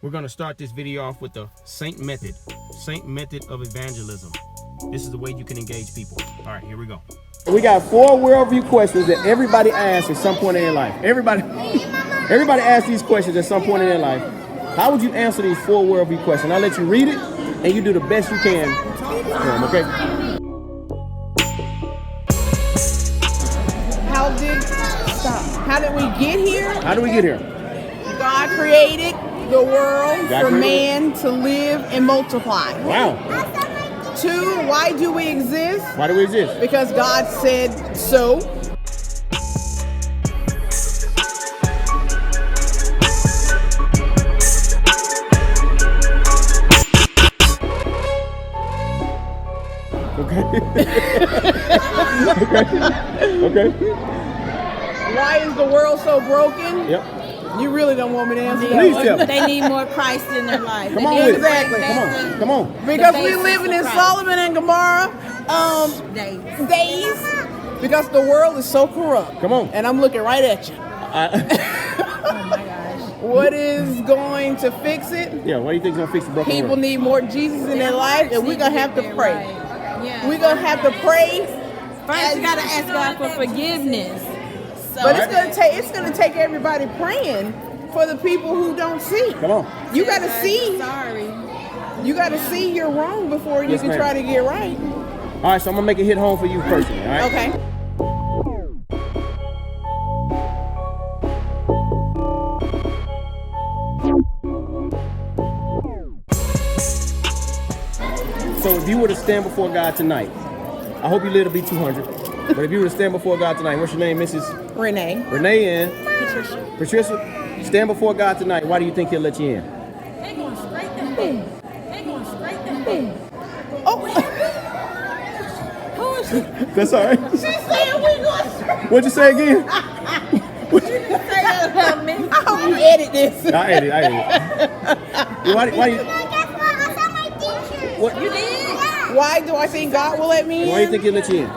We're going to start this video off with the S.A.I.N.T method. S.A.I.N.T method of evangelism. This is the way you can engage people. All right, here we go. We got 4 worldview questions that everybody asks at some point in their life. Everybody asks these questions at some point in their life. How would you answer these 4 worldview questions? I'll let you read it, and you do the best you can for them, okay? How did we get here? How did we get here? God created the world for man to live and multiply. Wow. 2, why do we exist? Why do we exist? Because God said so. Okay. Okay. Why is the world so broken? Yep. You really don't want me to answer that. Please tell me. They need more Christ in their life. Come on with it. Exactly. Come on. Because we living in Solomon and Gomorrah days. Because the world is so corrupt. Come on. And I'm looking right at you. Oh my gosh. What is going to fix it? Yeah, what do you think is going to fix the broken People world? need more Jesus in their life, and we're going to have to pray. Right. Yeah. We're going to have to pray. First, you gotta ask God for forgiveness. So, But it's gonna take everybody praying for the people who don't see. Come on. You gotta see. Sorry. You gotta see you're wrong before you Yes, can ma'am. try to get right. All right, so I'm going to make it hit home for you personally, all right? Okay. So if you were to stand before God tonight, I hope you live to be 200, but if you were to stand before God tonight, what's your name, Mrs. Renee. Renee and Patricia, stand before God tonight. Why do you think He'll let you in? They going straight to hell. They going straight to hell. Oh, Who is she? That's all right. she said we going. What'd you say again? Say that about me. I hope you edit this. I edit. Yeah, why you? What? You did? Why do I think God will let me in? Why do you think He'll let you in?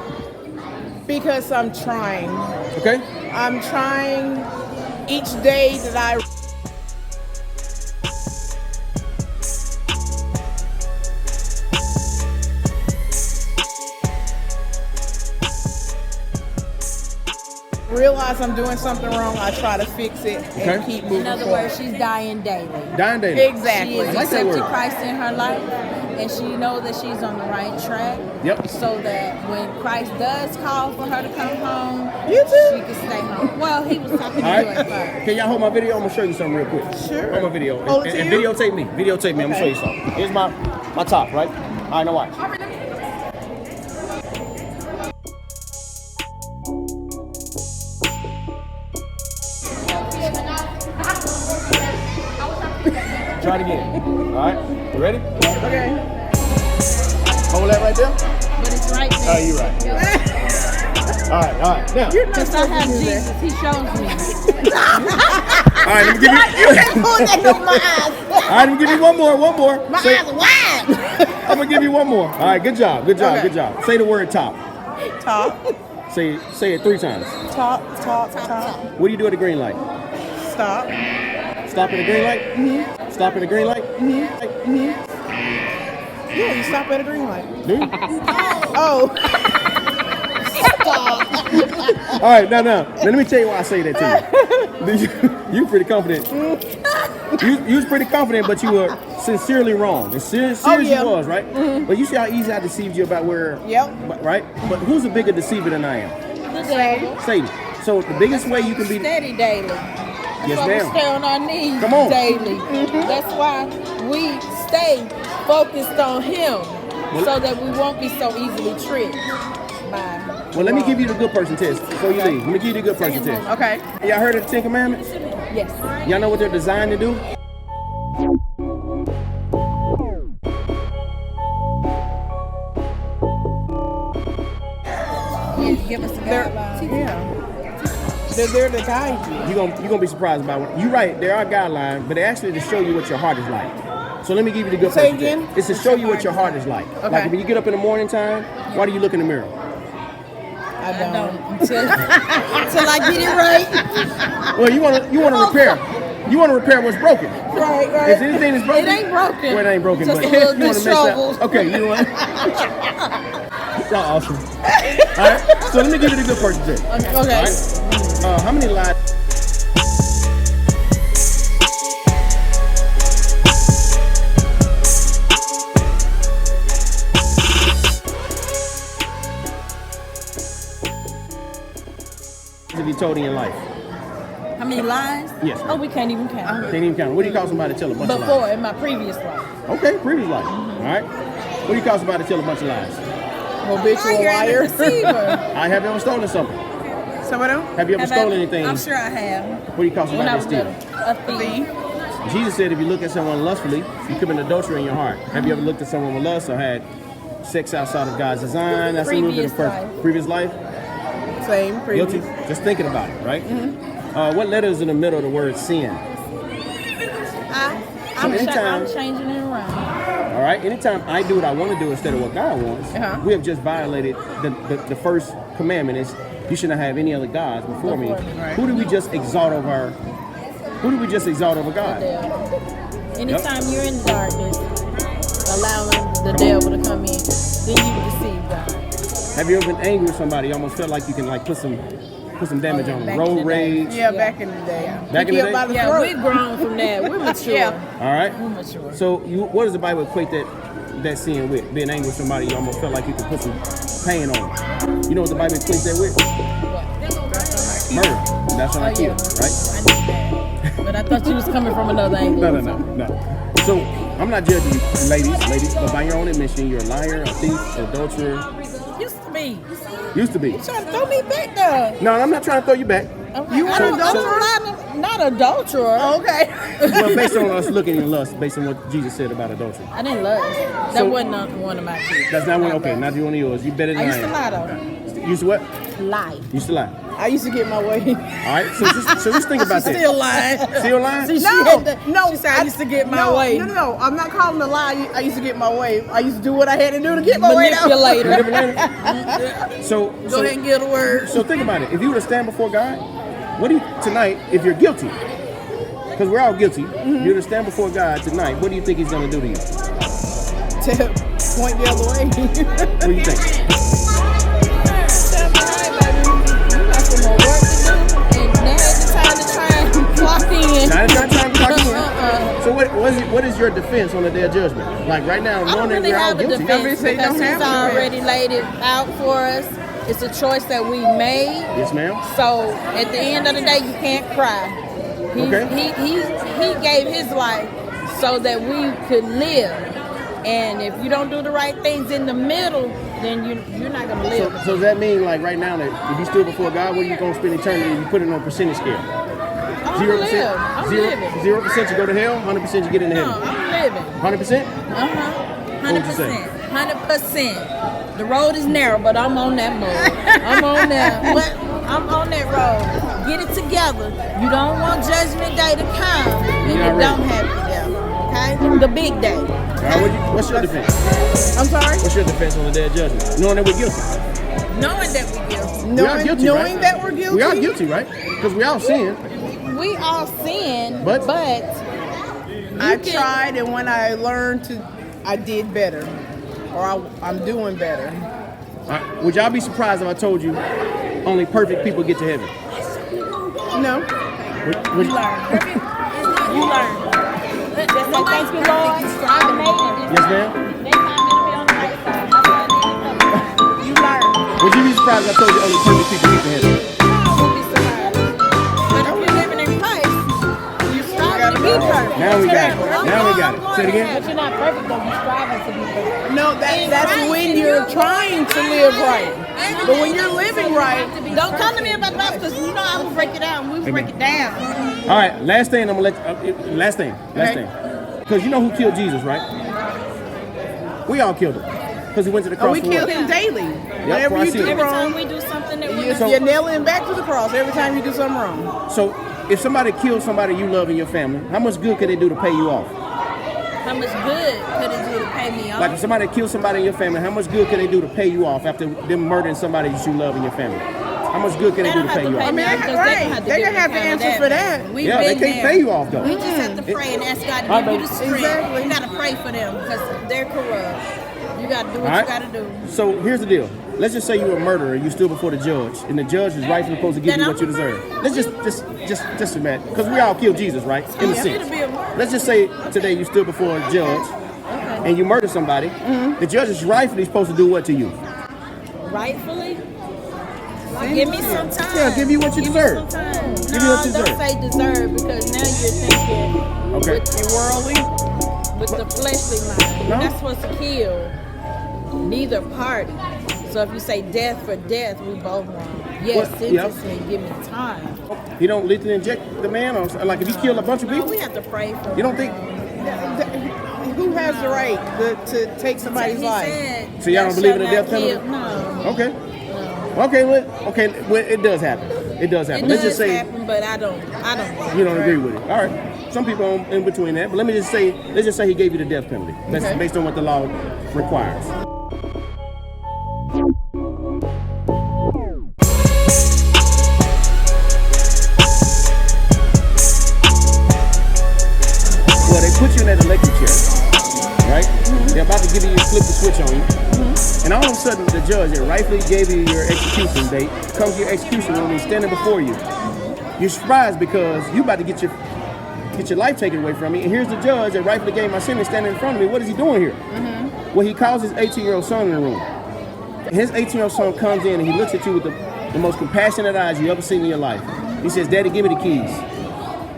Because I'm trying. Okay. I'm trying each day that I realize I'm doing something wrong. I try to fix it and Okay. keep moving In other forward. words, she's dying daily. Dying daily. She Exactly. is I like that accepting word. Christ in her life, and she knows that she's on the right track. Yep. So that when Christ does call for her to come home, You too. she can stay home. Well, he was talking All to you right. at first. Can y'all hold my video? I'm gonna show you something real quick. Sure. Hold my video. Hold it and to you? videotape me. Videotape me. I'm gonna show you something. Here's my top, right? All right, now watch. Try it again. All right. You ready? Okay. Hold that right there. But it's right there. Oh, you're right. All right. Now. Since I have Jesus, he shows me. All right. Let me give you. Pulling that over my eyes. All right. Let me give you one more. My eyes are wide. I'm gonna give you one more. All right. Good job. Okay. Good job. Say the word top. Top, Say it 3 times. top. What do you do at the green light? Stop. Stop at the green light? Mm-hmm. Stop at the green light? Yeah, you stop at a green light. Do you? Oh. All right, now, let me tell you why I say that to you. You pretty confident. You was pretty confident, but you were sincerely wrong. As serious Oh, yeah. you was, right? Mm-hmm. But you see how easy I deceived you about where, Yep. right? But who's a bigger deceiver than I am? The devil. Satan. So the biggest way you can be... Steady daily. Yes, So we ma'am. stay on our knees Come on. daily. That's why we stay focused on him, so that we won't be so easily tricked by. Well, let me give you the good person test before you leave. Let me give you the good person test. Okay. Y'all heard of the 10 Commandments? Yes. Y'all know what they're designed to do? Yeah, give us a guideline. They're there to guide you. You're gonna be surprised by what you're right. There are guidelines, but they're actually to show you what your heart is like. So let me give you the good Say person again? test. It's to show you what your heart is like. Okay. Like when you get up in the morning time, why do you look in the mirror? I don't. Until I get it right. Well, you wanna repair. You want to repair what's broken. Right. If anything is broken, It ain't broken. Well, it ain't broken, Just but a little you want to mess disheveled. up. Okay, you want. Y'all awesome. All right. So let me give you the good part today. Okay. All right. How many lives? Have you told in your life? How many lies? Yes. Oh, we can't even count. Can't even count. What do you call somebody to tell a bunch of lies? Before, in my previous life. Okay, previous life. All right. What do you call somebody to tell a bunch of lies? Habitual liar. Deceiver. I have you ever stolen something? Some of them? Have you ever stolen anything? I'm sure I have. What do you call When I somebody was to steal? little. A thief. Jesus said if you look at someone lustfully, you commit adultery in your heart. Have you ever looked at someone with lust or had sex outside of God's design? That's a little bit of previous life. Same. Previous. Guilty? Just thinking about it, right? What letter is in the middle of the word sin? I'm changing it around. All right. Anytime I do what I want to do instead of what God wants, we have just violated the first commandment. Is you should not have any other gods before me. Right. Who do we just exalt over? Who do we just exalt over God? Anytime you're in darkness, allowing the devil to come in, then you deceive God. Have you ever been angry with somebody? You almost felt like you can like put some damage on them. Road rage. Yeah, back in the day. Back in the day? Yeah, we've grown from that. We're mature. Yeah. All right. We're mature. So what does the Bible equate that sin with? Being angry with somebody, you almost felt like you could put some pain on them. You know what the Bible equates that with? Murder. That's what I kill, right? I knew that. But I thought you was coming from another angle. No. So I'm not judging you, ladies, but by your own admission, you're a liar, a thief, an adulterer. Used to be. You trying to throw me back there? No, I'm not trying to throw you back. Okay. You want adulterer? Not adulterer. Okay. Well, based on us looking in lust, based on what Jesus said about adultery. I didn't lust. That wasn't one of my kids. That's not one. Okay, not one of yours. You better than I used to am. lie though. Used to what? Lie. Used to lie. I used to get my way. All right. So just think about that. Still lying. Still lying? See, No. She said I used to get my way. No. I'm not calling a lie. I used to get my way. I used to do what I had to do to get my way out. Manipulator. So Go ahead and get a word. So think about it. If you were to stand before God, what do you tonight? If you're guilty, because we're all guilty, if you were to stand before God tonight, what do you think He's going to do to you? To point the other way. What do you think? So what is your defense on the day of judgment? Like right now, knowing that we're all guilty. Because He's already laid it out for us. It's a choice that we made. Yes, ma'am. So at the end of the day, you can't cry. He gave His life so that we could live. And if you don't do the right things in the middle, then you're not going to live. So does that mean like right now that if you stood before God, where you going to spend eternity? You put it on a percentage scale. 0%. I'm living. 0% you go to hell. 100% you get into heaven. No, I'm living. 100%. 100%. 100%. The road is narrow, but I'm on that mode. I'm on that road. Get it together. You don't want Judgment Day to come, and you don't have it together. Okay? The big day. Okay? What's your defense? I'm sorry? What's your defense on the day of judgment? Knowing that we're guilty. Knowing that we're guilty. Knowing that we're guilty? We are guilty, right? Because we all sin. We all sin, but I tried, and when I learned I did better. Or I'm doing better. Would y'all be surprised if I told you only perfect people get to heaven? No. Would you learn. You learn. Just say thank you, Lord. I made it. Yes, ma'am. Next time it'll be on the right side. You learn. Would you be surprised if I told you only perfect people get to heaven? I wouldn't be surprised. But if you're living in Christ, you're striving to be perfect. Now we got it. Say it again. But you're not perfect, though. You're striving to be perfect. No, that's when you're trying to live right. But when you're living right, don't come to me about that because you know I'm gonna break it down. We break it down. All right, last thing I'm gonna let you, last thing. Because you know who killed Jesus, right? We all killed him because he went to the cross. We kill him daily. Whenever you do Every wrong, time we do something that you're nailing him back to the cross. Every time you do something wrong. So if somebody kills somebody you love in your family, how much good could they do to pay you off? How much good could it do to pay me off? Like if somebody kills somebody in your family, how much good could they do to pay you off after them murdering somebody that you love in your family? How much good can they do to pay you off? I mean, right. They're going to have to answer for that. We've Yeah, they been can't there. pay you off though. We just have to pray and ask God to give you the strength. You got to pray for them because they're corrupt. You got to do what you got to do. So here's the deal. Let's just say you were a murderer and you stood before the judge, and the judge is rightfully supposed to give you what you deserve. Let's just imagine, because we all killed Jesus, right? In a sense. Let's just say today you stood before a judge and you murdered somebody. The judge is rightfully supposed to do what to you? Rightfully? Give me some time. Yeah, give you what you deserve. Give you what you deserve. Don't say deserve, because now you're thinking with worldly, with the fleshly mind. No? That's supposed to kill neither party. So if you say death for death, we both wrong. Yes, sentence me, give me time. You don't lethally inject the man, or like if you kill a bunch of people? We have to pray for him. You don't think? Who has the right to take somebody's life? So y'all don't believe in the death penalty? No. Okay. Well, it does happen. It does happen. Let's just say happen, but I don't. You don't agree with it. All right. Some people are in between that, but let's just say he gave you the death penalty. That's based on what the law requires. Well, they put you in that electric chair, right? They're about to flip the switch on you. And all of a sudden, the judge that rightfully gave you your execution date comes to your execution room and he's standing before you. You're surprised because you about to get your life taken away from you. And here's the judge that rightfully gave my sentence standing in front of me. What is he doing here? Well, he calls his 18-year-old son in the room. And his 18-year-old son comes in and he looks at you with the most compassionate eyes you ever seen in your life. He says, "Daddy, give me the keys."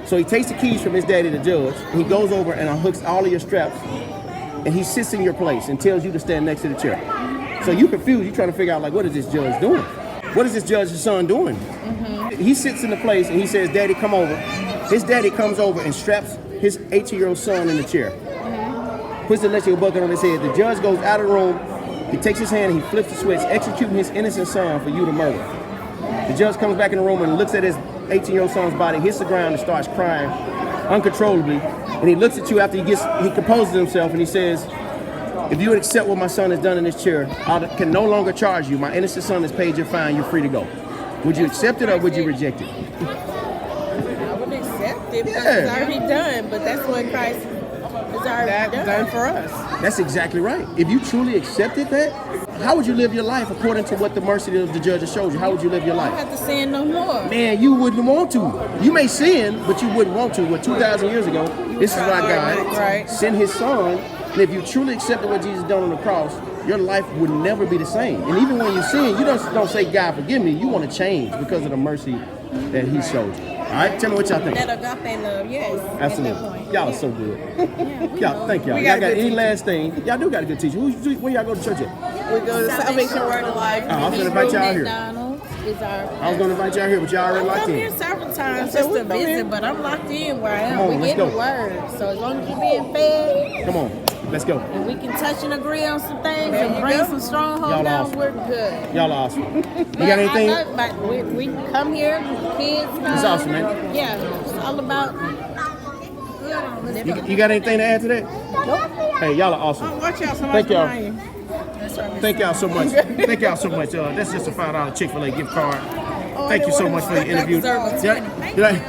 So he takes the keys from his daddy, the judge, and he goes over and unhooks all of your straps, and he sits in your place and tells you to stand next to the chair. So you confused, you're trying to figure out, like, what is this judge doing? What is this judge's son doing? He sits in the place and he says, "Daddy, come over." His daddy comes over and straps his 18-year-old son in the chair. Puts the electrical bucket on his head. The judge goes out of the room, he takes his hand and he flips the switch, executing his innocent son for you to murder. The judge comes back in the room and looks at his 18-year-old son's body, hits the ground and starts crying uncontrollably. And he looks at you after he composes himself and he says, "If you would accept what my son has done in this chair, I can no longer charge you. My innocent son has paid your fine. You're free to go." Would you accept it or would you reject it? I would accept it because it's already done, but that's what Christ has already done for us. That's exactly right. If you truly accepted that, how would you live your life according to what the mercy of the judge has showed you? How would you live your life? I don't have to sin no more. Man, you wouldn't want to. You may sin, but you wouldn't want to. What 2,000 years ago, this is why God sent his son. And if you truly accepted what Jesus done on the cross, your life would never be the same. And even when you sin, you don't say, "God, forgive me." You want to change because of the mercy that he showed you. All right, tell me what y'all think. That agape love, yes. Absolutely. Y'all are so good. Y'all, thank y'all. Y'all got any last thing? Y'all do got a good teacher. Where y'all go to church at? We go to Salvation Word of Life. I was going to invite y'all here. I was going to invite y'all here, but y'all already locked in. I'm here several times just to visit, but I'm locked in where I am. Come on, we get the word. So as long as you're being fed. Come on. Let's go. And we can touch and agree on some things and bring some strongholds down. We're good. Y'all are awesome. You got anything? We come here, kids come. It's awesome, man. Yeah, it's all about. You got anything to add to that? Nope. Hey, y'all are awesome. Oh, watch out, thank y'all. Thank y'all so much. Thank y'all so much. That's just a $5 Chick-fil-A gift card. Thank you so much for your interview. Did I?